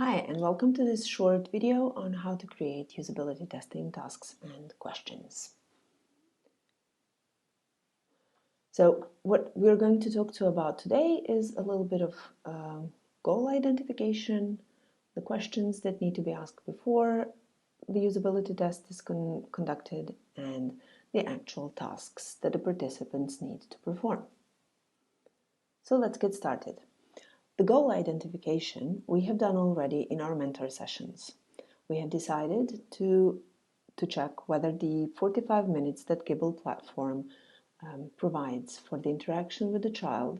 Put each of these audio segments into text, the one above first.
Hi, and welcome to this short video on how to create usability testing tasks and questions. So what we're going to talk about today is a little bit of goal identification, the questions that need to be asked before the usability test is conducted, and the actual tasks that the participants need to perform. So let's get started. The goal identification we have done already in our mentor sessions. We have decided to check whether the 45 minutes that Gible platform provides for the interaction with the child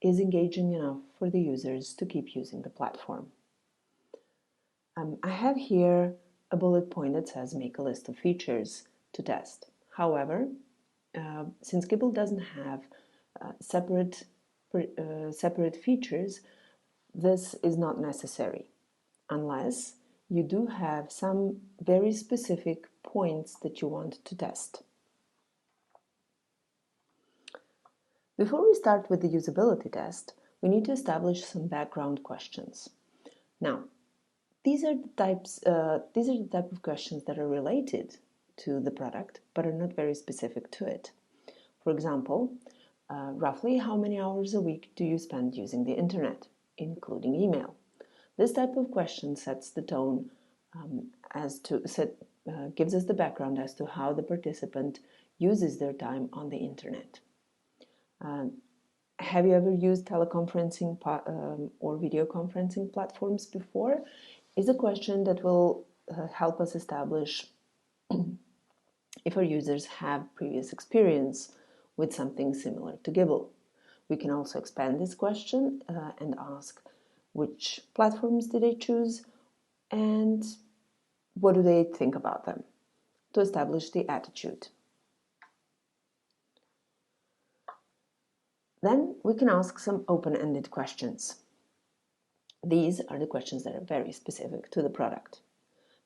is engaging enough for the users to keep using the platform. I have here a bullet point that says make a list of features to test. However, since Gible doesn't have separate features, this is not necessary unless you do have some very specific points that you want to test. Before we start with the usability test, we need to establish some background questions. Now, these are the type of questions that are related to the product but are not very specific to it. For example, roughly how many hours a week do you spend using the internet, including email? This type of question sets the tone gives us the background as to how the participant uses their time on the internet. Have you ever used teleconferencing or video conferencing platforms before? Is a question that will help us establish if our users have previous experience with something similar to Gible. We can also expand this question and ask which platforms did they choose and what do they think about them to establish the attitude. Then we can ask some open-ended questions. These are the questions that are very specific to the product.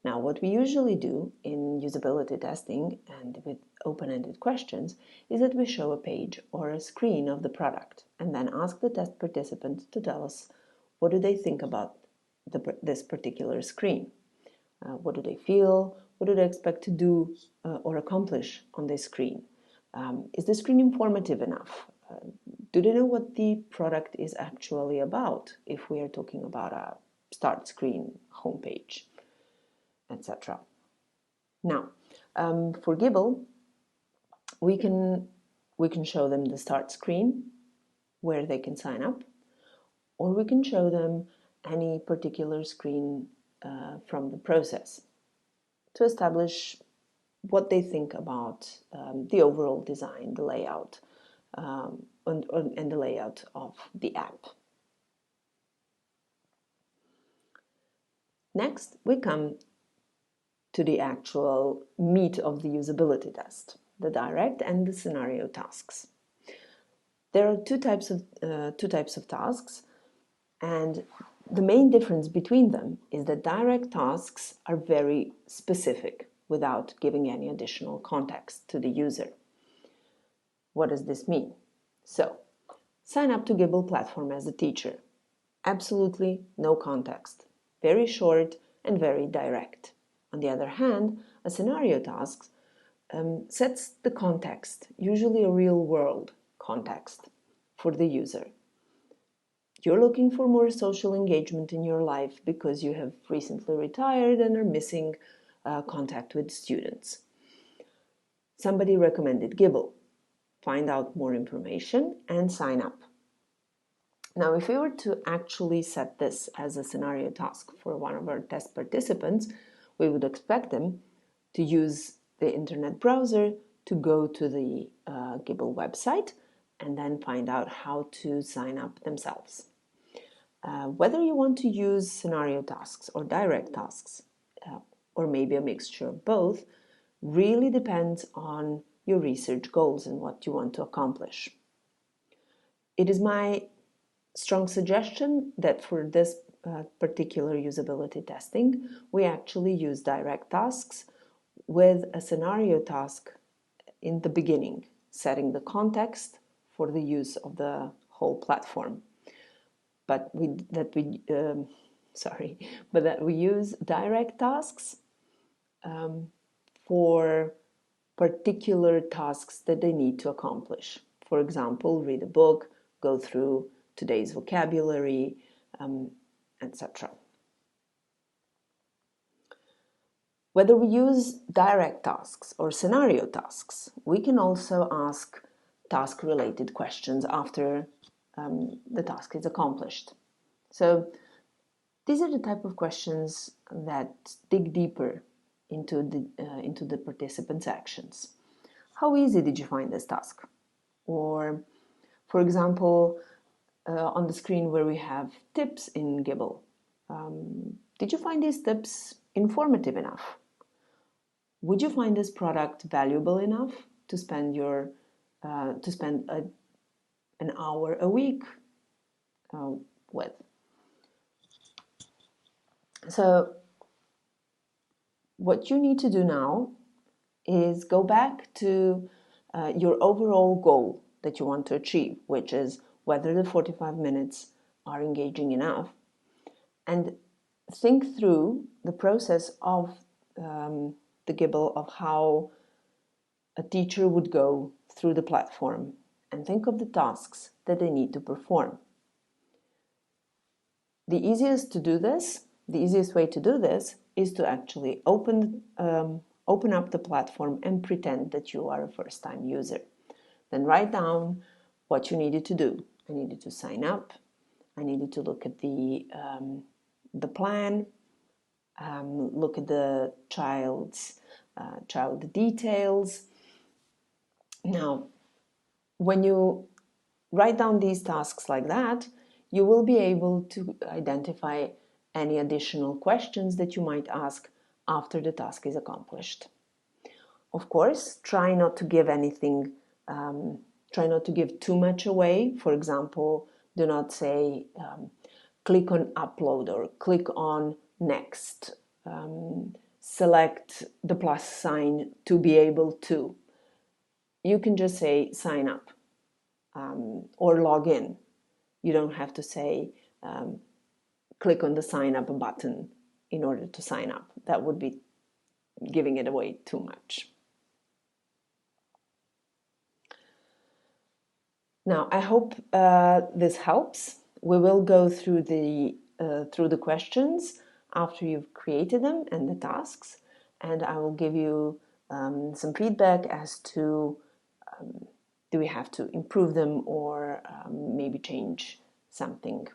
Now, what we usually do in usability testing and with open-ended questions is that we show a page or a screen of the product and then ask the test participant to tell us what do they think about this particular screen. What do they feel? What do they expect to do or accomplish on this screen? Is the screen informative enough? Do they know what the product is actually about if we are talking about a start screen, homepage, etc. Now, for Gible, we can show them the start screen where they can sign up, or we can show them any particular screen from the process to establish what they think about the overall design, the layout, and the layout of the app. Next, we come to the actual meat of the usability test, the direct and the scenario tasks. There are two types of tasks, and the main difference between them is that direct tasks are very specific without giving any additional context to the user. What does this mean? So, sign up to Gible platform as a teacher. Absolutely no context. Very short and very direct. On the other hand, a scenario task sets the context, usually a real-world context, for the user. You're looking for more social engagement in your life because you have recently retired and are missing contact with students. Somebody recommended Gible. Find out more information and sign up. Now, if we were to actually set this as a scenario task for one of our test participants, we would expect them to use the internet browser to go to the Gible website and then find out how to sign up themselves. Whether you want to use scenario tasks or direct tasks, or maybe a mixture of both, really depends on your research goals and what you want to accomplish. It is my strong suggestion that for this particular usability testing, we actually use direct tasks with a scenario task in the beginning, setting the context for the use of the whole platform. But sorry, but that we use direct tasks for particular tasks that they need to accomplish. For example, read a book, go through today's vocabulary, etc. Whether we use direct tasks or scenario tasks, we can also ask task-related questions after the task is accomplished. So these are the type of questions that dig deeper into the participants' actions. How easy did you find this task? Or, for example, on the screen where we have tips in Gible, did you find these tips informative enough? Would you find this product valuable enough to spend an hour a week with? So what you need to do now is go back to your overall goal that you want to achieve, which is whether the 45 minutes are engaging enough, and think through the process of the Gible, of how a teacher would go through the platform, and think of the tasks that they need to perform. The easiest way to do this is to actually open up the platform and pretend that you are a first-time user. Then write down what you needed to do. I needed to sign up. I needed to look at the plan, look at the child details. Now, when you write down these tasks like that, you will be able to identify any additional questions that you might ask after the task is accomplished. Of course, try not to give too much away. For example, do not say, click on upload or click on next. Select the plus sign to be able to. You can just say sign up or log in. You don't have to say click on the sign up button in order to sign up. That would be giving it away too much. Now, I hope this helps. We will go through the questions after you've created them and the tasks, and I will give you some feedback as to do we have to improve them or maybe change something